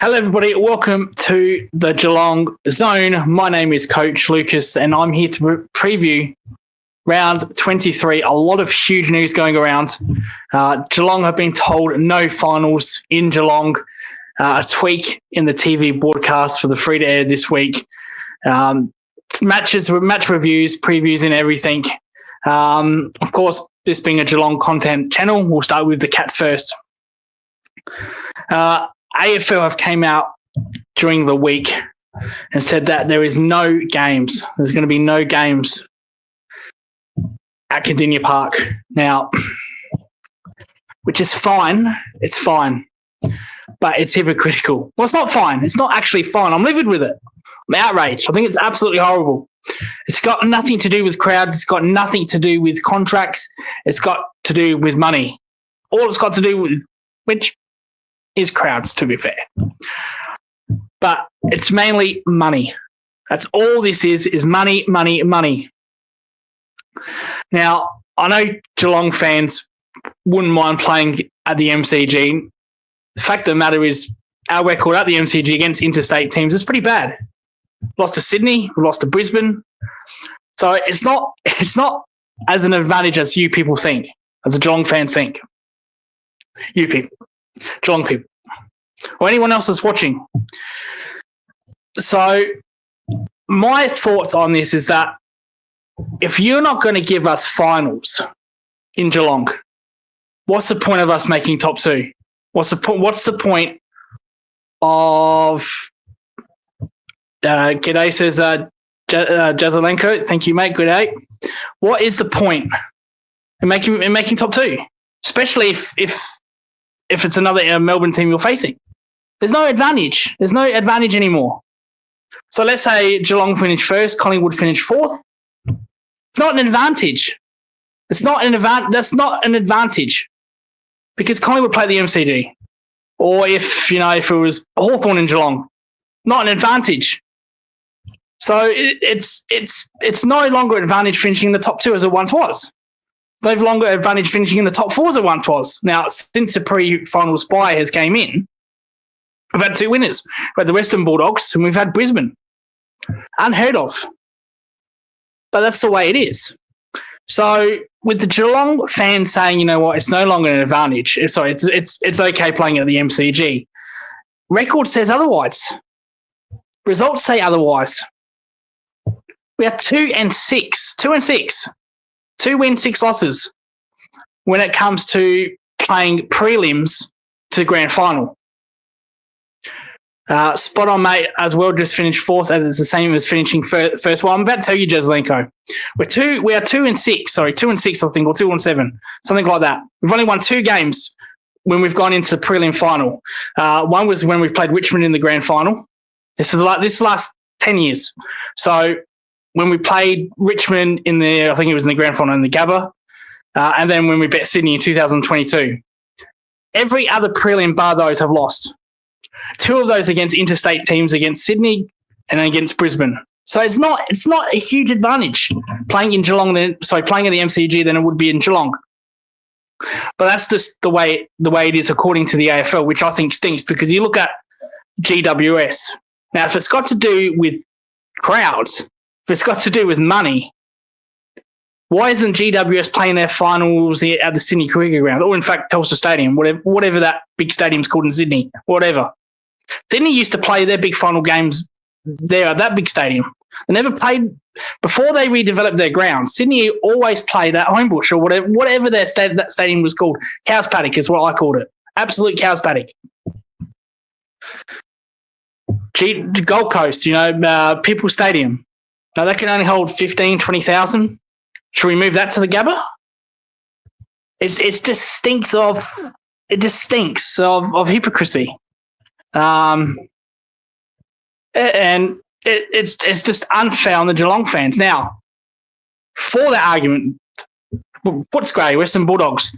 Hello, everybody. Welcome to the Geelong Zone. My name is Coach Lucas, and I'm here to preview round 23. A lot of huge news going around. Geelong have been told no finals in Geelong. A tweak in the TV broadcast for the free-to-air this week. Match reviews, previews, and everything. Of course, this being a Geelong content channel, we'll start with the Cats first. AFL have came out during the week and said that there is no games. There's going to be no games at Cardinia Park now, which is fine. It's fine, but it's hypocritical. Well, it's not fine. It's not actually fine. I'm livid with it. I'm outraged. I think it's absolutely horrible. It's got nothing to do with crowds. It's got nothing to do with contracts. It's got to do with money. All it's got to do with, which is crowds, to be fair. But it's mainly money. That's all this is money, money, money. Now, I know Geelong fans wouldn't mind playing at the MCG. The fact of the matter is our record at the MCG against interstate teams is pretty bad. Lost to Sydney, we lost to Brisbane. So it's not as an advantage as you people think, as the Geelong fans think. You people. Geelong people, or anyone else that's watching. So my thoughts on this is that if you're not going to give us finals in Geelong, what's the point of us making top two? What's the point of G'day says Jazelenko. Thank you, mate. Good day. What is the point in making top two? Especially if it's another Melbourne team you're facing. There's no advantage. There's no advantage anymore. So let's say Geelong finish first, Collingwood finish fourth. It's not an advantage. That's not an advantage because Collingwood play the MCG. Or if it was Hawthorn in Geelong, not an advantage. So it's no longer an advantage finishing in the top two as it once was. They've longer advantage finishing in the top four as it once was. Now, since the pre-finals bye has came in, we've had two winners. We've had the Western Bulldogs and we've had Brisbane. Unheard of. But that's the way it is. So with the Geelong fans saying, you know what, it's no longer an advantage. It's okay playing at the MCG. Record says otherwise. Results say otherwise. We are 2-6. 2-6. 2 wins, 6 losses when it comes to playing prelims to the grand final. Spot on, mate, as well, just finished fourth, and it's the same as finishing first. Well, I'm about to tell you, Jazelenko. We are 2-6, sorry, 2-6, I think, or 2-7, something like that. We've only won 2 games when we've gone into the prelim final. One was when we played Richmond in the grand final. This last 10 years. So when we played Richmond I think it was in the grand final in the Gabba, and then when we bet Sydney in 2022. Every other prelim bar those have lost. 2 of those against interstate teams, against Sydney and against Brisbane. So it's not a huge advantage playing in Geelong playing at the MCG than it would be in Geelong. But that's just the way it is according to the AFL, which I think stinks because you look at GWS. Now, if it's got to do with crowds, if it's got to do with money, why isn't GWS playing their finals at the Sydney Cricket Ground, or in fact Telstra Stadium, whatever that big stadium's called in Sydney, whatever? Sydney used to play their big final games there at that big stadium. They never played before they redeveloped their ground. Sydney always played at Homebush or whatever that stadium was called. Cows Paddock is what I called it. Absolute Cows Paddock. Gold Coast, People Stadium. Now, that can only hold 15,000, 20,000. Should we move that to the Gabba? It just stinks of hypocrisy. And it's just unfair on the Geelong fans. Now, for that argument, what's great, Western Bulldogs,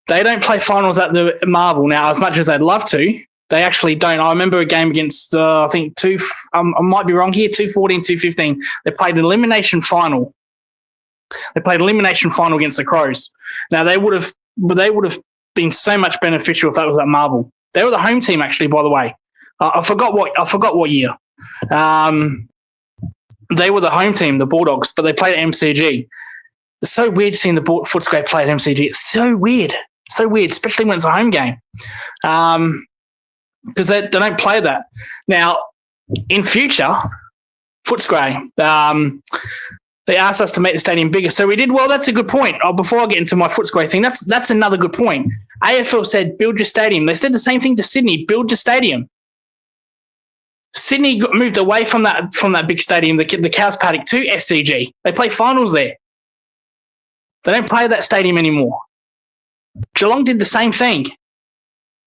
they don't play finals at the Marvel now as much as they'd love to. They actually don't. I remember a game against, I think, I might be wrong here, 214, 215. They played an elimination final. Against the Crows. Now, they would have been so much beneficial if that was at Marvel. They were the home team, actually, by the way. I forgot what year. They were the home team, the Bulldogs, but they played at MCG. It's so weird seeing the Footscray play at MCG. It's so weird, especially when it's a home game, because they don't play that. Now, in future, Footscray, they asked us to make the stadium bigger, so we did. Well, that's a good point. Before I get into my Footscray thing, that's another good point. AFL said build your stadium. They said the same thing to Sydney: build your stadium. Sydney moved away from that big stadium, the Cows Paddock, to SCG. They play finals there. They don't play at that stadium anymore. Geelong did the same thing,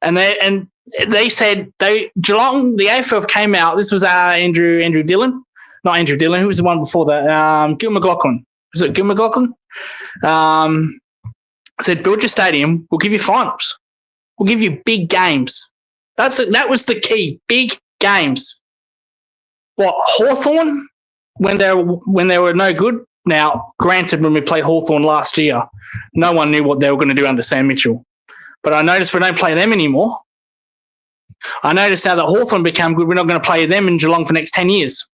and they said Geelong, the AFL came out. This was Andrew Dillon, not Andrew Dillon. Who was the one before that? Gil McLaughlin. Was it Gil McLaughlin? Said build your stadium. We'll give you finals. We'll give you big games. That was the key. Big games. What, Hawthorn, when they were no good? Now, granted, when we played Hawthorn last year, no one knew what they were going to do under Sam Mitchell. But I noticed we don't play them anymore. I noticed now that Hawthorn became good, we're not going to play them in Geelong for the next 10 years.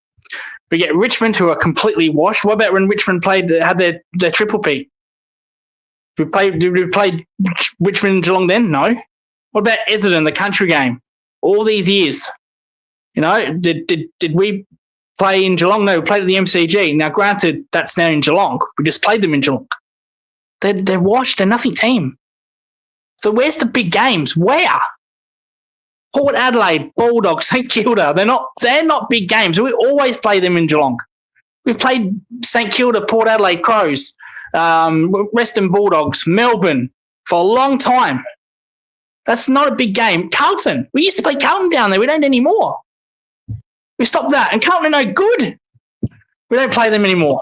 We get Richmond, who are completely washed. What about when Richmond had their triple P? Did we play Richmond and Geelong then? No. What about Essendon, the country game? All these years. Did we play in Geelong? No, we played at the MCG. Now, granted, that's now in Geelong. We just played them in Geelong. They're washed. They're nothing team. So where's the big games? Where? Port Adelaide, Bulldogs, St Kilda. They're not big games. We always play them in Geelong. We've played St Kilda, Port Adelaide, Crows, Western Bulldogs, Melbourne for a long time. That's not a big game. Carlton. We used to play Carlton down there. We don't anymore. We stopped that. And Carlton are no good. We don't play them anymore.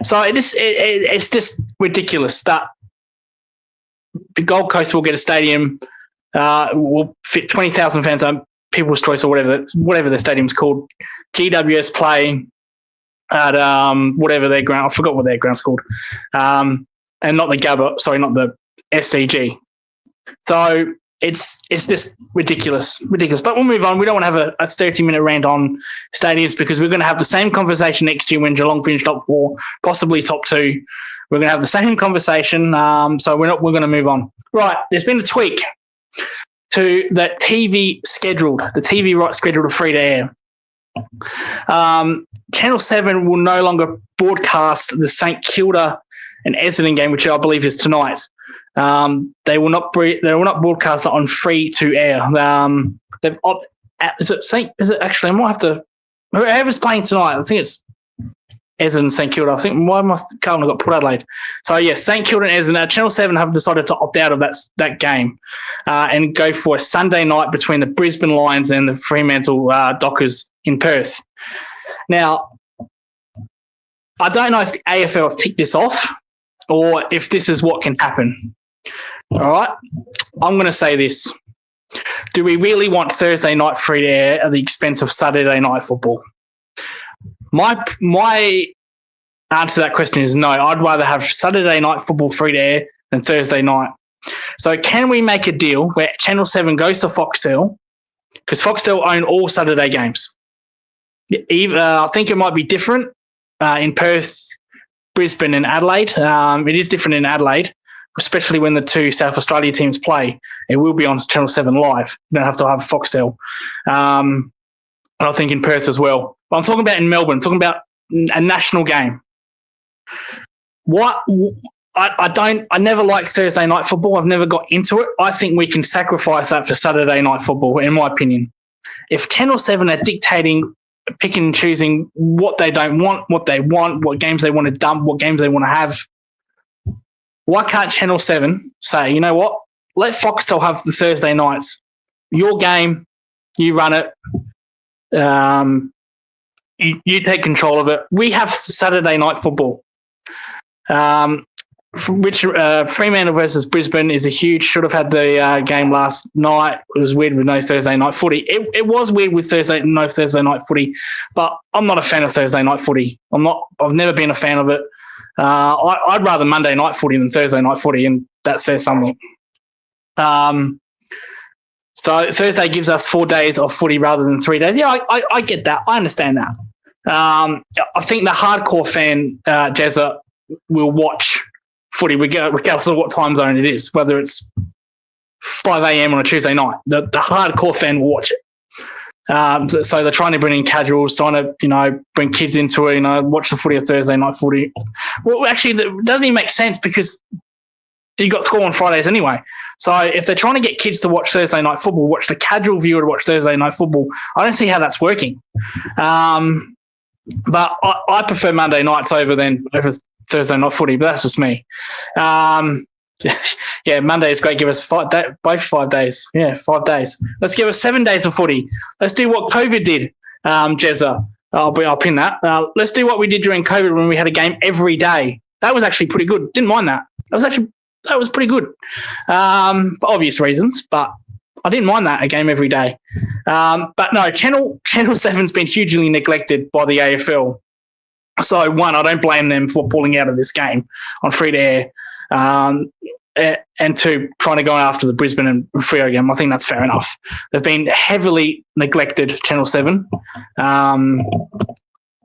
So it's just ridiculous that the Gold Coast will get a stadium, will fit 20,000 fans on People's Choice or whatever the stadium's called. GWS play at whatever their ground. I forgot what their ground's called. And not the Gabba. Sorry, not the SCG. So it's just ridiculous. But we'll move on. We don't want to have a 30-minute rant on stadiums because we're going to have the same conversation next year when Geelong finish top 4, possibly top 2. We're going to have the same conversation. So we're going to move on. Right. There's been a tweak to the TV rights scheduled to free to air. Channel 7 will no longer broadcast the St Kilda and Essendon game, which I believe is tonight. They will not broadcast it on free to air. Is it actually? I might have to. Whoever's playing tonight, I think it's Essendon, St Kilda. I think why must Carlton got Port Adelaide? So yes, St Kilda and Essendon. Channel 7 have decided to opt out of that game and go for a Sunday night between the Brisbane Lions and the Fremantle Dockers in Perth. Now, I don't know if the AFL have ticked this off or if this is what can happen. All right, I'm going to say this. Do we really want Thursday night free to air at the expense of Saturday night football? My answer to that question is no. I'd rather have Saturday night football free to air than Thursday night. So can we make a deal where Channel 7 goes to Foxtel, because Foxtel own all Saturday games? I think it might be different in Perth, Brisbane and Adelaide. It is different in Adelaide, especially when the two South Australia teams play. It will be on Channel 7 live. You don't have to have Foxtel. And I think in Perth as well. But I'm talking about in Melbourne. I'm talking about a national game. I never liked Thursday night football. I've never got into it. I think we can sacrifice that for Saturday night football, in my opinion. If Channel 7 are dictating, picking and choosing what they don't want, what they want, what games they want to dump, what games they want to have, why can't Channel 7 say, you know what, let Foxtel have the Thursday nights. Your game, you run it. You take control of it. We have Saturday night football. Which Fremantle versus Brisbane is a huge. Should have had the game last night. It was weird with no Thursday night footy. It was weird with no Thursday night footy, but I'm not a fan of Thursday night footy. I've never been a fan of it. I'd rather Monday night footy than Thursday night footy, and that says something. So So Thursday gives us 4 days of footy rather than 3 days. Yeah, I get that. I understand that. I think the hardcore fan, Jezza, will watch footy regardless of what time zone it is, whether it's 5 a.m. on a Tuesday night. The hardcore fan will watch it. So they're trying to bring in casuals, trying to, bring kids into it, watch the footy of Thursday night footy. Well, actually, it doesn't even make sense because you got school on Fridays anyway. So if they're trying to get kids to watch Thursday night football, watch the casual viewer to watch Thursday night football, I don't see how that's working. But I prefer Monday nights over Thursday night footy, but that's just me. Yeah, Monday is great. Give us both 5 days. Yeah, 5 days. Let's give us 7 days of footy. Let's do what COVID did, Jezza. I'll pin that. Let's do what we did during COVID when we had a game every day. That was actually pretty good. Didn't mind that. That was pretty good, for obvious reasons. But I didn't mind that, a game every day. But no, Channel 7's been hugely neglected by the AFL. So one, I don't blame them for pulling out of this game on free to air. And two, trying to go after the Brisbane and Freo game. I think that's fair enough. They've been heavily neglected, Channel 7. And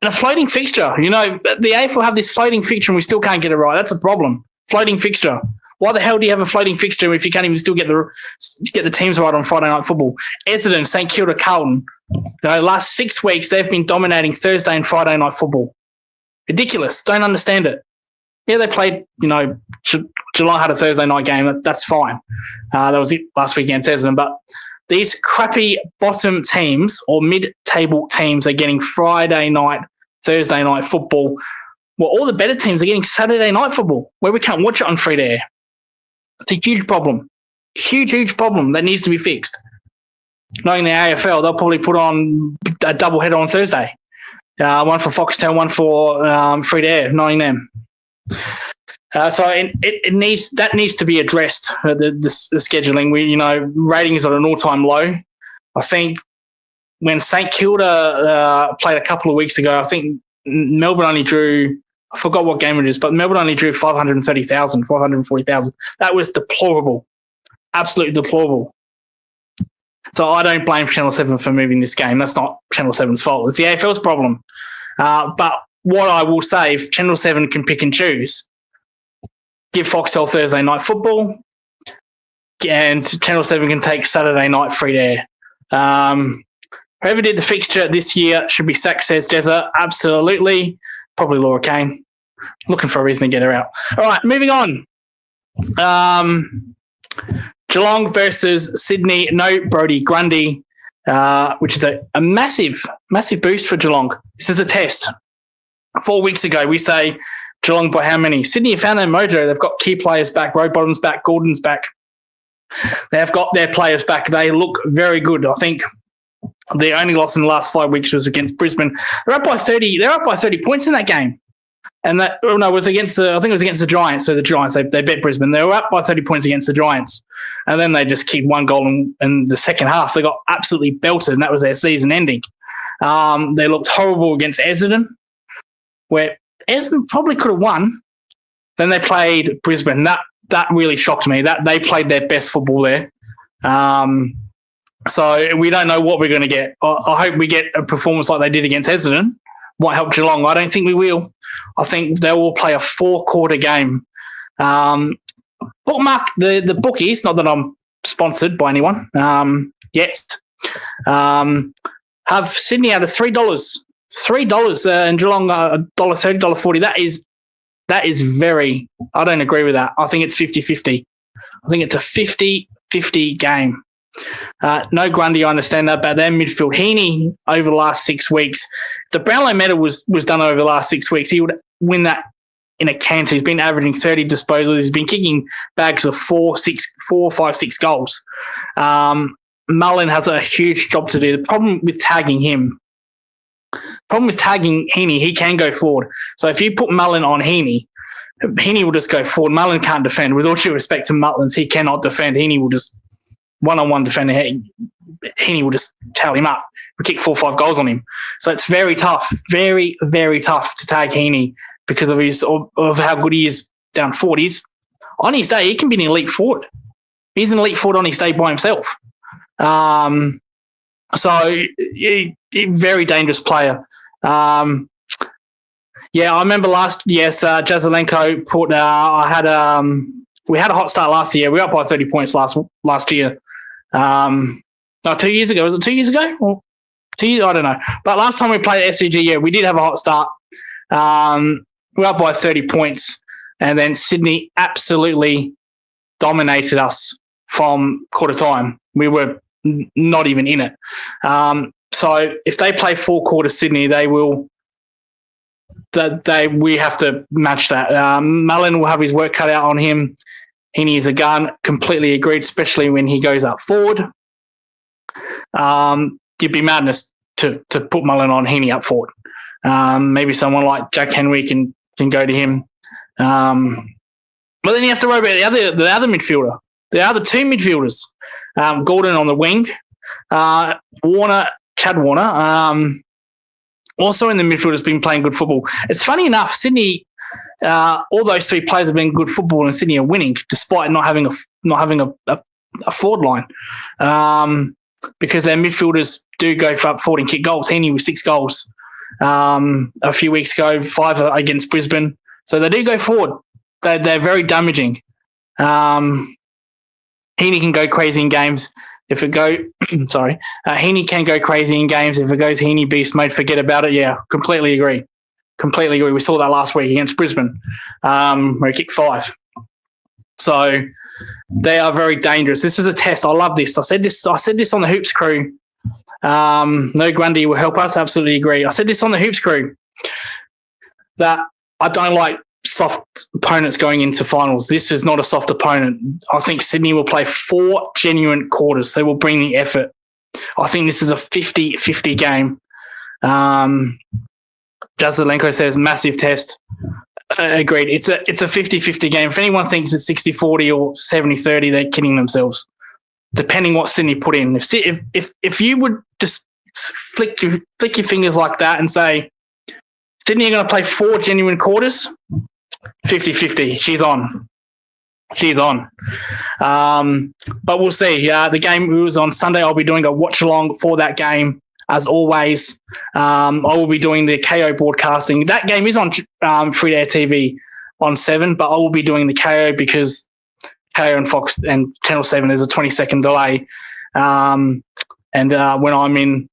a floating fixture. The AFL have this floating fixture and we still can't get it right. That's a problem. Floating fixture. Why the hell do you have a floating fixture if you can't even still get the teams right on Friday night football? Essendon, St Kilda, Carlton. Last 6 weeks, they've been dominating Thursday and Friday night football. Ridiculous. Don't understand it. Yeah, they played, July had a Thursday night game. That's fine. That was it last week against Essendon. But these crappy bottom teams or mid-table teams are getting Friday night, Thursday night football. Well, all the better teams are getting Saturday night football where we can't watch it on free to air. It's a huge problem. Huge problem that needs to be fixed. Knowing the AFL, they'll probably put on a double header on Thursday. One for Foxtel, one for free to air, knowing them. So it needs to be addressed. The scheduling, ratings are at an all-time low. I think when St Kilda played a couple of weeks ago, I think Melbourne only drew. I forgot what game it is, but Melbourne only drew 530,000, 540,000. That was deplorable, absolutely deplorable. So I don't blame Channel 7 for moving this game. That's not Channel 7's fault. It's the AFL's problem. But what I will say, if Channel 7 can pick and choose, give Foxtel Thursday night football, and Channel 7 can take Saturday night free to air. Whoever did the fixture this year should be sacked, says Jezza. Absolutely. Probably Laura Kane. Looking for a reason to get her out. All right, moving on. Geelong versus Sydney. No Brodie Grundy, which is a massive boost for Geelong. This is a test. 4 weeks ago, we say Geelong by how many? Sydney have found their mojo. They've got key players back. Rowbottom's back. Gordon's back. They've got their players back. They look very good. I think the only loss in the last 5 weeks was against Brisbane. They're up by 30. They're up by 30 points in that game. And that was against I think it was against the Giants. So the Giants, they bet Brisbane. They were up by 30 points against the Giants. And then they just kicked one goal in the second half. They got absolutely belted, and that was their season ending. They looked horrible against Essendon, where Essendon probably could have won. Then they played Brisbane. That really shocked me. That they played their best football there. So we don't know what we're going to get. I hope we get a performance like they did against Essendon. Might help Geelong. I don't think we will. I think they will play a 4-quarter game. Bookmark the bookies, not that I'm sponsored by anyone yet. Have Sydney out of $3. $3 and Geelong $1.30, $1.40. That is very, I don't agree with that. I think it's 50-50. I think it's a 50-50 game. No Grundy, I understand that, but their midfield, Heaney, over the last 6 weeks, the Brownlow medal was done over the last 6 weeks. He would win that in a canter. He's been averaging 30 disposals. He's been kicking bags of 4, 5, 6 goals. Mullen has a huge job to do. The problem with tagging Heaney, he can go forward. So if you put Mullen on Heaney will just go forward. Mullen can't defend. With all due respect to Mullins, he cannot defend. Heaney will just one-on-one defender. Heaney will just towel him up. We kick 4 or 5 goals on him. So it's very tough, very, very tough to tag Heaney because of how good he is down 40s. On his day, he can be an elite forward. He's an elite forward on his day by himself. So very dangerous player. Yeah, I remember Jazelenko put. We had a hot start last year. We were up by 30 points last year. No, 2 years ago. Was it 2 years ago? Or 2 years? I don't know. But last time we played SCG, yeah, we did have a hot start. We were up by 30 points, and then Sydney absolutely dominated us from quarter time. We were not even in it. So if they play 4 quarters Sydney, they will. We have to match that. Mullen will have his work cut out on him. He needs a gun. Completely agreed, especially when he goes up forward. You'd be madness to put Mullen on Heaney up forward. Maybe someone like Jack Henry can go to him. But then you have to worry about the other midfielder. The other 2 midfielders. Gordon on the wing. Chad Warner. Also in the midfield has been playing good football. It's funny enough, Sydney, all those 3 players have been good football, and Sydney are winning despite not having a forward line, because their midfielders do go for up forward and kick goals. Heaney with 6 goals a few weeks ago, 5 against Brisbane. So they do go forward. They're very damaging. Heaney can go crazy in games. Heaney can go crazy in games. If it goes Heaney beast mode, forget about it. Yeah, completely agree. We saw that last week against Brisbane, where he kicked 5. So they are very dangerous. This is a test. I love this. I said this on the Hoops crew. No Grundy will help us. Absolutely agree. I said this on the Hoops crew that I don't like soft opponents going into finals. This is not a soft opponent. I think Sydney will play 4 genuine quarters. They will bring the effort. I think this is a 50-50 game. Jazelenko says massive test. Agreed. It's a 50-50 game. If anyone thinks it's 60-40 or 70-30, they're kidding themselves. Depending what Sydney put in. If you would just flick your fingers like that and say Sydney are going to play 4 genuine quarters, 50-50. She's on. But we'll see. The game was on Sunday. I'll be doing a watch along for that game. As always, I will be doing the KO broadcasting. That game is on free-to-air TV on 7, but I will be doing the KO because KO and Fox and Channel 7 is a 20-second delay. And when I'm in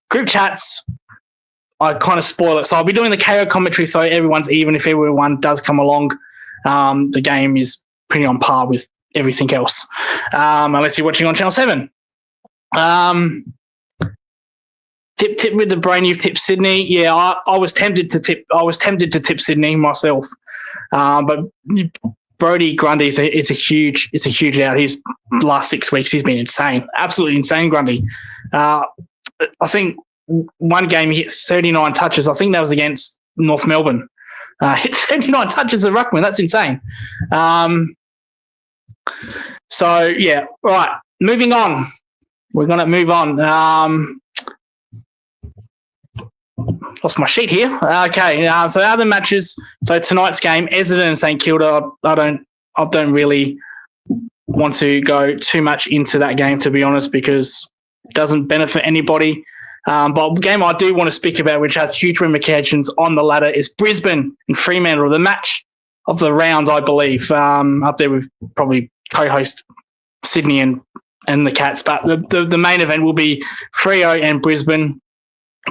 group chats, I kind of spoil it. So I'll be doing the KO commentary so everyone's even. If everyone does come along, the game is pretty on par with everything else, unless you're watching on Channel 7. Tip with the brain. You've tipped Sydney. Yeah, I was tempted to tip Sydney myself, but Brodie Grundy is a huge out. His last 6 weeks he's been insane, absolutely insane. Grundy. I think one game he hit 39 touches. I think that was against North Melbourne. Hit 39 touches at ruckman. That's insane. So yeah, all right. Moving on. We're gonna move on. Lost my sheet here. Okay, so other matches. So tonight's game, Essendon and St Kilda. I don't really want to go too much into that game, to be honest, because it doesn't benefit anybody. But the game I do want to speak about, which has huge ramifications on the ladder, is Brisbane and Fremantle, the match of the round, I believe. Up there with probably co-host Sydney and the Cats. But the main event will be Freo and Brisbane.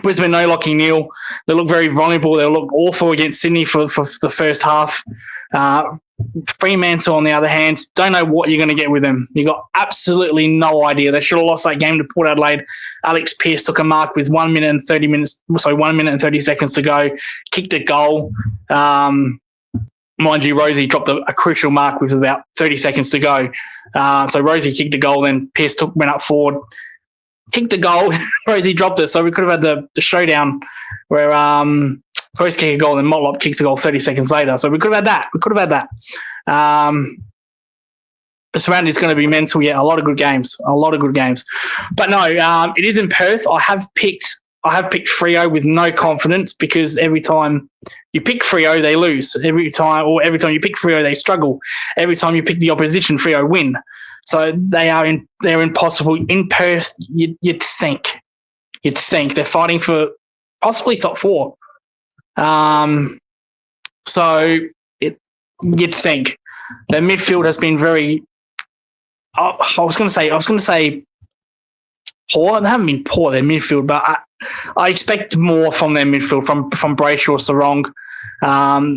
Brisbane, no Lockie Neal. They look very vulnerable. They look awful against Sydney for the first half. Fremantle, on the other hand, don't know what you're going to get with them. You got absolutely no idea. They should have lost that game to Port Adelaide. Alex Pearce took a mark with 1 minute and 30 seconds to go. Kicked a goal. Mind you, Rosie dropped a crucial mark with about 30 seconds to go. So Rosie kicked a goal, then Pearce went up forward. Kicked the goal, Rosie dropped it. So we could have had the showdown where Pearce kicked a goal and Motlop kicks a goal 30 seconds later. So we could have had that. This round is going to be mental. Yeah, a lot of good games. But no, it is in Perth. I have picked Freo with no confidence because every time you pick Freo, they lose. Every time you pick Freo, they struggle. Every time you pick the opposition, Freo win. So they're impossible. In Perth, you'd think they're fighting for possibly top 4. So you'd think their midfield has been very. I was going to say poor. They haven't been poor, their midfield, but I expect more from their midfield, from Brayshaw or Sarong.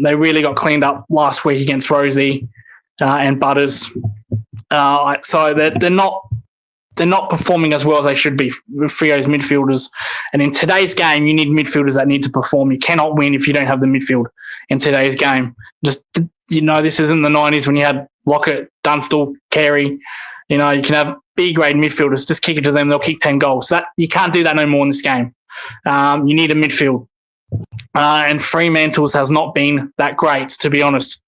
They really got cleaned up last week against Rosie and Butters. So they're not performing as well as they should be with Frio's midfielders. And in today's game, you need midfielders that need to perform. You cannot win if you don't have the midfield in today's game. Just, this isn't the 90s when you had Lockett, Dunstall, Carey. You can have B-grade midfielders. Just kick it to them. They'll kick 10 goals. You can't do that no more in this game. You need a midfield. And Fremantle's has not been that great, to be honest.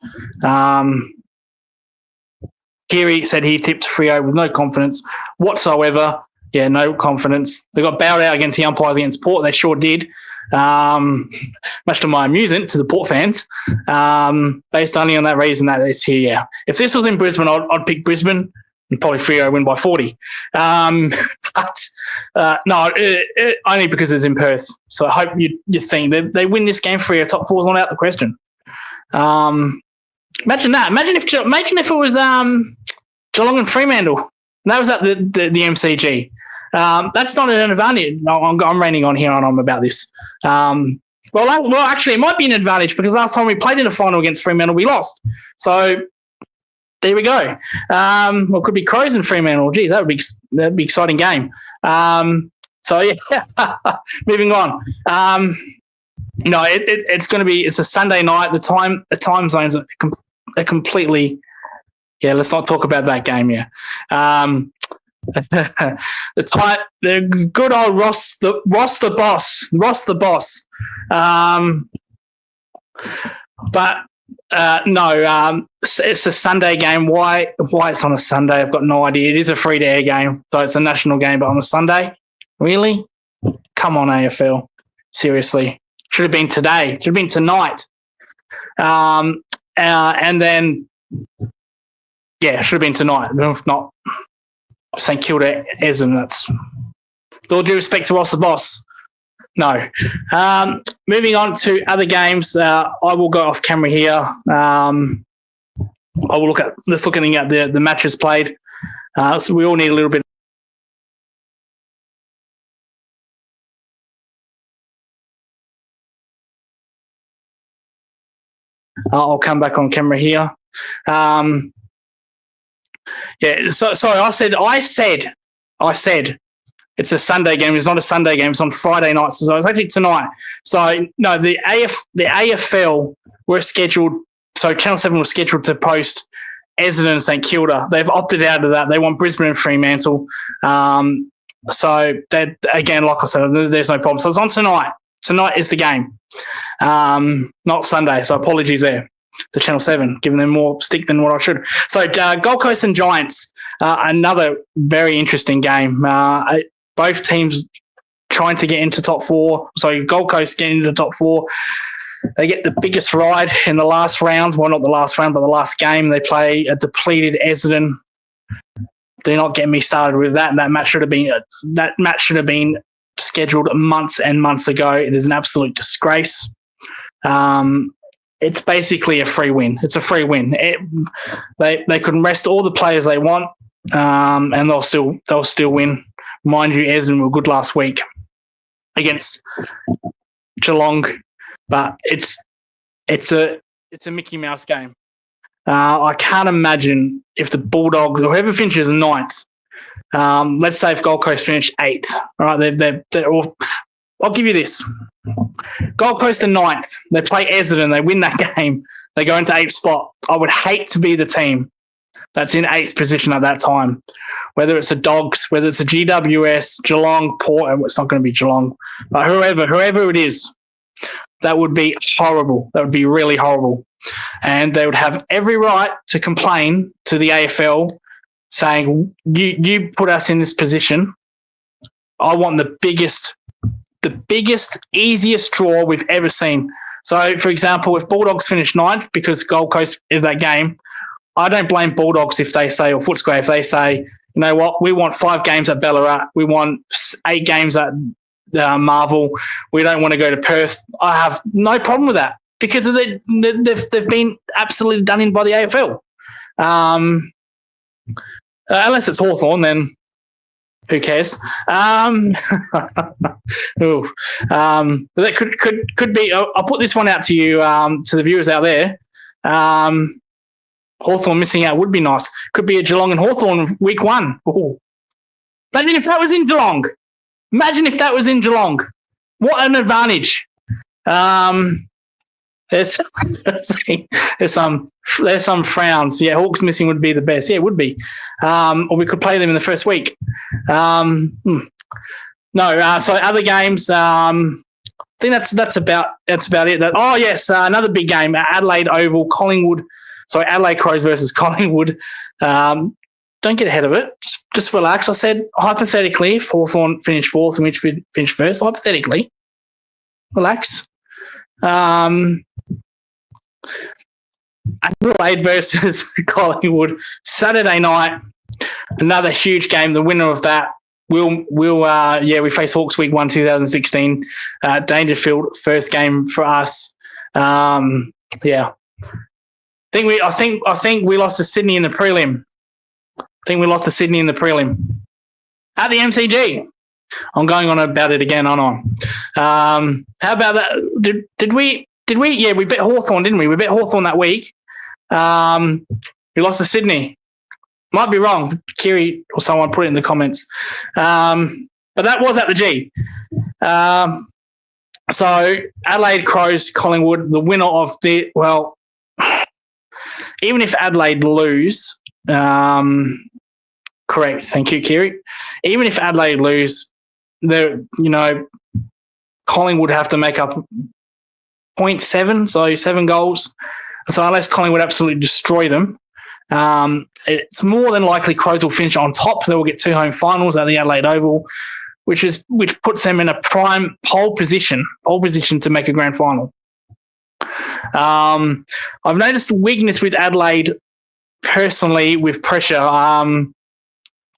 Geary said he tipped Freo with no confidence whatsoever. Yeah, no confidence. They got bowed out against the umpires against Port. They sure did. Much to my amusement to the Port fans. Based only on that reason that it's here. Yeah. If this was in Brisbane, I'd pick Brisbane and probably Freo win by 40. But no, only because it's in Perth. So I hope you think they win this game. Freo top 4's not out the question. Imagine that. Imagine if it was Geelong and Fremantle. And that was at the MCG. That's not an advantage. No, I'm raining on here and on about this. Well, actually, it might be an advantage because last time we played in a final against Fremantle, we lost. So there we go. Well, it could be Crows and Fremantle. Geez, that'd be exciting game. So yeah, moving on. No, it's a Sunday night. The time zones are completely. Yeah, let's not talk about that game. Yeah. The good old Ross the boss. But no, it's a Sunday game. Why it's on a Sunday? I've got no idea. It is a free-to-air game, so it's a national game, but on a Sunday, really? Come on, AFL, seriously. Should have been today. Should have been tonight. And then, yeah, should have been tonight. If not, St Kilda, Essendon. That's with all due respect to Ross the boss. No. Moving on to other games. I will go off camera here. I will let's look at the matches played. So we all need a little bit. I'll come back on camera here. Yeah. So sorry. I said. It's a Sunday game. It's not a Sunday game. It's on Friday night. So it's actually tonight. So, no, the AFL were scheduled. So Channel 7 was scheduled to post Essendon and St Kilda. They've opted out of that. They want Brisbane and Fremantle. So, that again, like I said, there's no problem. So it's on tonight. Tonight is the game, not Sunday. So apologies there to Channel 7, giving them more stick than what I should. So Gold Coast and Giants, another very interesting game. Both teams trying to get into top 4. So Gold Coast getting into top 4. They get the biggest ride in the last round. Well, not the last round, but the last game. They play a depleted Essendon. Do not get me started with that. And that match should have been scheduled months and months ago. It is an absolute disgrace. It's basically a free win. It's a free win. They can rest all the players they want, and they'll still win. Mind you, Essendon were good last week against Geelong, but it's a Mickey Mouse game. I can't imagine if the Bulldogs or whoever finishes ninth. Let's say if Gold Coast finish 8th. All right, I'll give you this. Gold Coast are 9th. They play Essendon. They win that game. They go into 8th spot. I would hate to be the team that's in 8th position at that time. Whether it's the Dogs, whether it's a GWS, Geelong, Port, it's not going to be Geelong, but whoever it is, that would be horrible. That would be really horrible. And they would have every right to complain to the AFL saying, you put us in this position. I want the biggest, easiest draw we've ever seen. So, for example, if Bulldogs finish 9th because Gold Coast in that game, I don't blame Bulldogs if they say, or Footscray if they say, you know what, we want 5 games at Ballarat, we want 8 games at Marvel, we don't want to go to Perth. I have no problem with that because they've been absolutely done in by the AFL. Unless it's Hawthorn, then who cares? That could be. I'll put this one out to you, to the viewers out there. Hawthorn missing out would be nice. Could be a Geelong and Hawthorn week 1. Ooh. Imagine if that was in Geelong. What an advantage. There's some frowns. Yeah, Hawks missing would be the best. Yeah, it would be. Or we could play them in the first week. So other games. I think that's about it. Another big game. Adelaide Oval, Adelaide Crows versus Collingwood. Don't get ahead of it. Just relax. I said hypothetically, if Hawthorn finished 4th and Richmond finished 1st, hypothetically, relax. Adelaide versus Collingwood Saturday night, another huge game. The winner of that we face Hawks week 1 2016 Dangerfield, first game for us. I think we lost to Sydney in the prelim. At the MCG. I'm going on about it again, aren't I? How about that? Did we? Yeah, we bet Hawthorn, didn't we? We bet Hawthorn that week. We lost to Sydney. Might be wrong. Kiri or someone put it in the comments. But that was at the G. So Adelaide Crows, Collingwood, the winner of even if Adelaide lose, correct. Thank you, Kiri. Even if Adelaide lose, Collingwood have to make up 0.7, so 7 goals. So unless Collingwood absolutely destroy them, it's more than likely Crows will finish on top. They will get 2 home finals at the Adelaide Oval, which puts them in a prime pole position to make a grand final. I've noticed a weakness with Adelaide personally with pressure.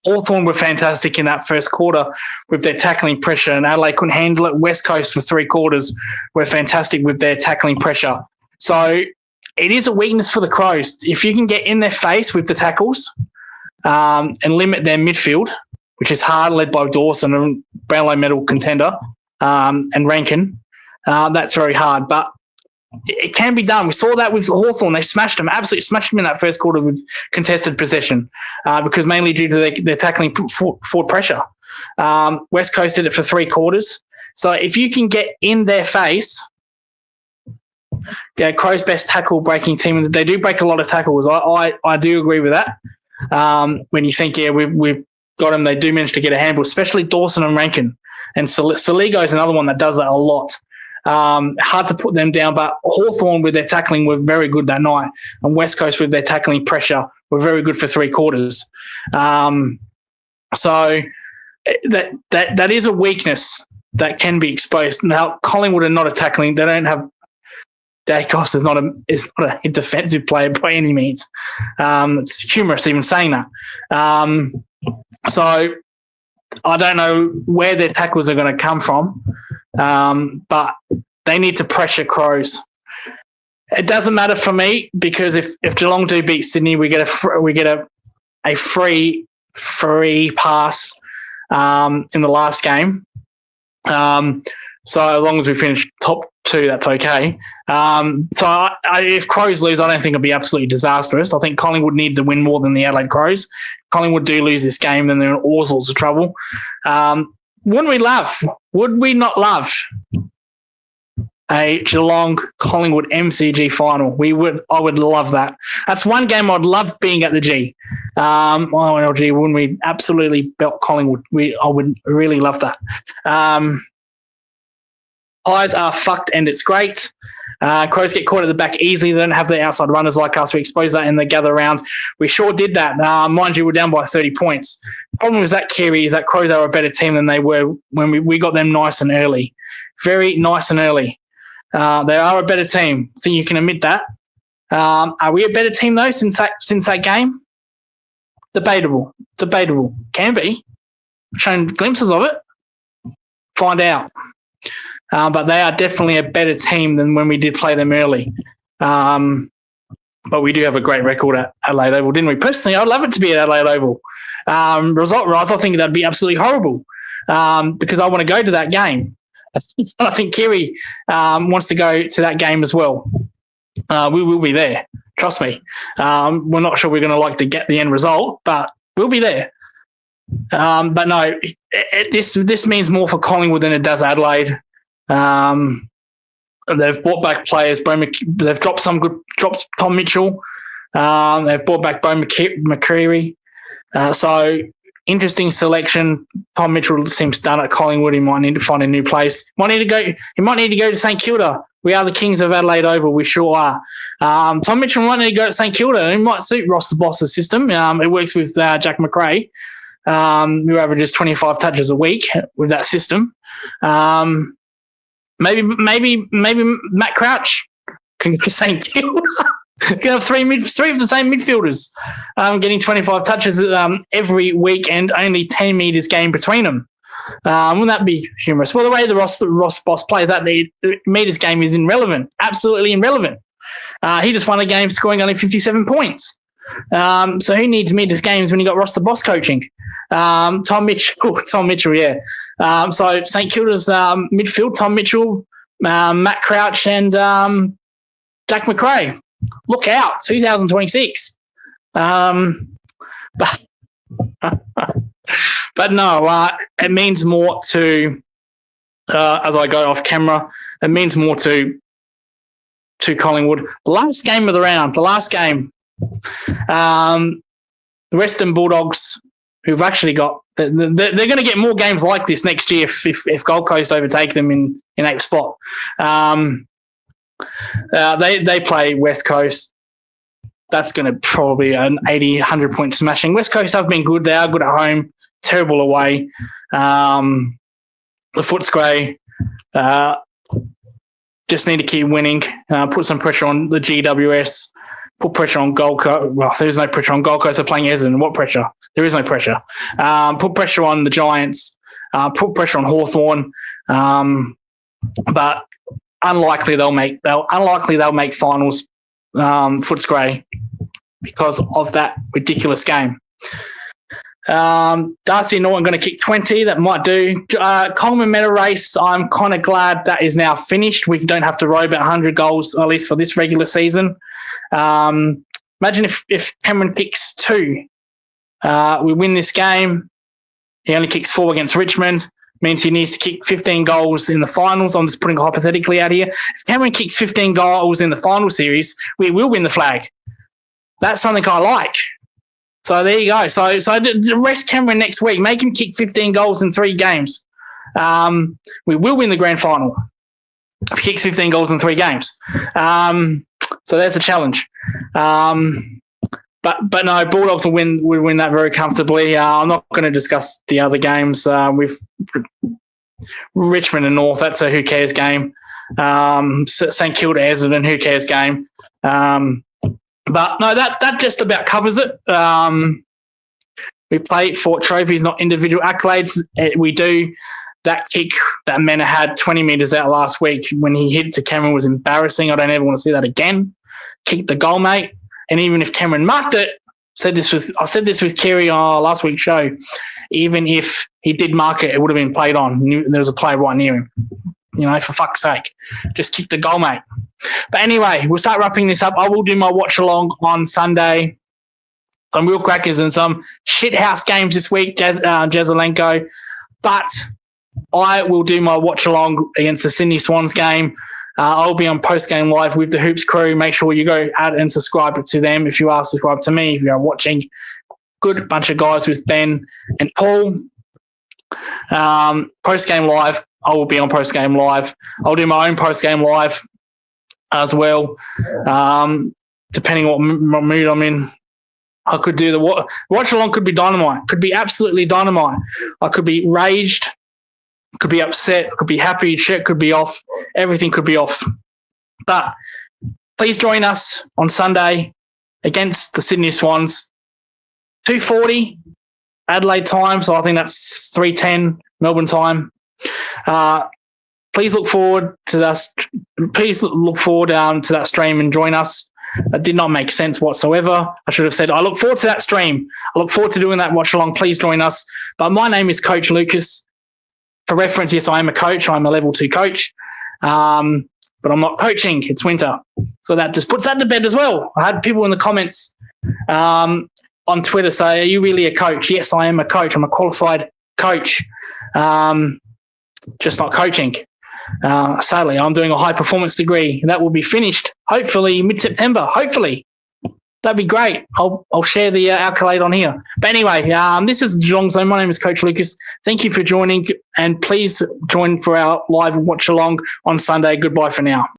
Hawthorn were fantastic in that first quarter with their tackling pressure, and Adelaide couldn't handle it. West Coast for 3 quarters were fantastic with their tackling pressure. So it is a weakness for the Crows. If you can get in their face with the tackles and limit their midfield, which is hard, led by Dawson, a Brownlow medal contender, and Rankin, that's very hard. But it can be done. We saw that with Hawthorn. They absolutely smashed them in that first quarter with contested possession because mainly due to their tackling forward pressure. West Coast did it for 3 quarters. So if you can get in their face, Crows' best tackle breaking team, and they do break a lot of tackles. I do agree with that. When you think, we've got them, they do manage to get a handle, especially Dawson and Rankin. And Saligo is another one that does that a lot. Hard to put them down, but Hawthorn with their tackling were very good that night, and West Coast with their tackling pressure were very good for 3 quarters. So that is a weakness that can be exposed. Now, Collingwood are not a tackling. They don't have Dacos is not a defensive player by any means. It's humorous even saying that. So I don't know where their tackles are going to come from, but they need to pressure Crows. It doesn't matter for me because if Geelong do beat Sydney, we get a free pass in the last game. So as long as we finish top 2, that's okay. If Crows lose, I don't think it'll be absolutely disastrous. I think Collingwood need to win more than the Adelaide Crows. Collingwood do lose this game, then they're in all sorts of trouble. Would we not love a Geelong Collingwood MCG final? I would love that. That's one game I'd love being at the G. LG, wouldn't we absolutely belt Collingwood? I would really love that. Eyes are fucked and it's great. Crows get caught at the back easily. They don't have the outside runners like us. We expose that in the gather rounds. We sure did that. Mind you, we're down by 30 points. Problem with that, Kiri, is that Crows are a better team than they were when we got them nice and early. Very nice and early. They are a better team. I think you can admit that. Are we a better team though since that game? Debatable. Can be. Shown glimpses of it. Find out. But they are definitely a better team than when we did play them early. But we do have a great record at Adelaide Oval, didn't we? Personally, I'd love it to be at Adelaide Oval. Result-wise, I think that'd be absolutely horrible because I want to go to that game. I think Kiri wants to go to that game as well. We will be there. Trust me. We're not sure we're going to get the end result, but we'll be there. But no, this means more for Collingwood than it does Adelaide. They've brought back players. They've dropped Tom Mitchell. They've brought back Bo McCreary. So interesting selection. Tom Mitchell seems done at Collingwood. He might need to find a new place. He might need to go to St Kilda. We are the kings of Adelaide Oval. We sure are. Tom Mitchell might need to go to St Kilda. It might suit Ross the Boss's system. It works with Jack McRae, who averages 25 touches a week with that system. Maybe Matt Crouch can go to St Kilda. Can have three of the same midfielders getting 25 touches every week and only 10 metres game between them. Wouldn't that be humorous? Well, the way the Ross Boss plays that, the metres game is irrelevant, absolutely irrelevant. He just won a game scoring only 57 points. So who needs metres games when you got Ross the Boss coaching? Tom Mitchell, yeah. So St Kilda's midfield, Tom Mitchell, Matt Crouch and Jack McRae. Look out, 2026. But no, it means more to, as I go off camera, it means more to Collingwood. The last game of the round, the Western Bulldogs, who've actually got, they're going to get more games like this next year if Gold Coast overtake them in 8th spot. They play West Coast. That's going to probably an 80, 100-point smashing. West Coast have been good. They are good at home, terrible away. The Footscray just need to keep winning, put some pressure on the GWS, put pressure on Gold Coast. Well, there is no pressure on Gold Coast. They're playing Essendon. What pressure? There is no pressure. Put pressure on the Giants. Put pressure on Hawthorn. But unlikely they'll make finals. Footscray because of that ridiculous game. Darcy and Norton going to kick 20. That might do. Coleman Meta race, I'm kind of glad that is now finished. We don't have to row about 100 goals, at least for this regular season. Imagine if Cameron kicks 2. We win this game. He only kicks 4 against Richmond. Means he needs to kick 15 goals in the finals. I'm just putting hypothetically out here. If Cameron kicks 15 goals in the final series, we will win the flag. That's something I like. So there you go. So rest Cameron next week. Make him kick 15 goals in 3 games. We will win the grand final if he kicks 15 goals in 3 games. So there's a challenge. But no, Bulldogs will win that very comfortably. I'm not going to discuss the other games with Richmond and North. That's a who cares game. St Kilda Essendon, who cares game. But no, that just about covers it. We play for trophies, not individual accolades. We do. That kick that Mena had 20 metres out last week when he hit to Cameron was embarrassing. I don't ever want to see that again. Kicked the goal, mate. And even if Cameron marked it, I said this with Kerry on last week's show, even if he did mark it, it would have been played on. There was a player right near him. For fuck's sake. Just kick the goal, mate. But anyway, we'll start wrapping this up. I will do my watch-along on Sunday. Some real crackers and some shithouse games this week, Jazelenko. But I will do my watch-along against the Sydney Swans game. I'll be on post-game live with the Hoops crew. Make sure you go out and subscribe to them if you are subscribed to me, if you are watching. Good bunch of guys with Ben and Paul. Post-game live. I will be on post-game live. I'll do my own post-game live as well, depending what mood I'm in. I could do the watch-along could be dynamite. Could be absolutely dynamite. I could be raged. Could be upset, could be happy, shit could be off, everything could be off. But please join us on Sunday against the Sydney Swans. 2:40 Adelaide time, so I think that's 3:10 Melbourne time. Please look forward to us. Please look forward to that stream and join us. That did not make sense whatsoever. I should have said, I look forward to that stream. I look forward to doing that watch along. Please join us. But my name is Coach Lucas. For reference, yes, I am a coach. I'm a level 2 coach. But I'm not coaching. It's winter. So that just puts that to bed as well. I had people in the comments on Twitter say, are you really a coach? Yes, I am a coach. I'm a qualified coach. Just not coaching. Sadly, I'm doing a high performance degree. That will be finished hopefully mid-September. Hopefully. That'd be great. I'll share the accolade on here. But anyway, this is Geelong Zone. My name is Coach Lucas. Thank you for joining, and please join for our live watch along on Sunday. Goodbye for now.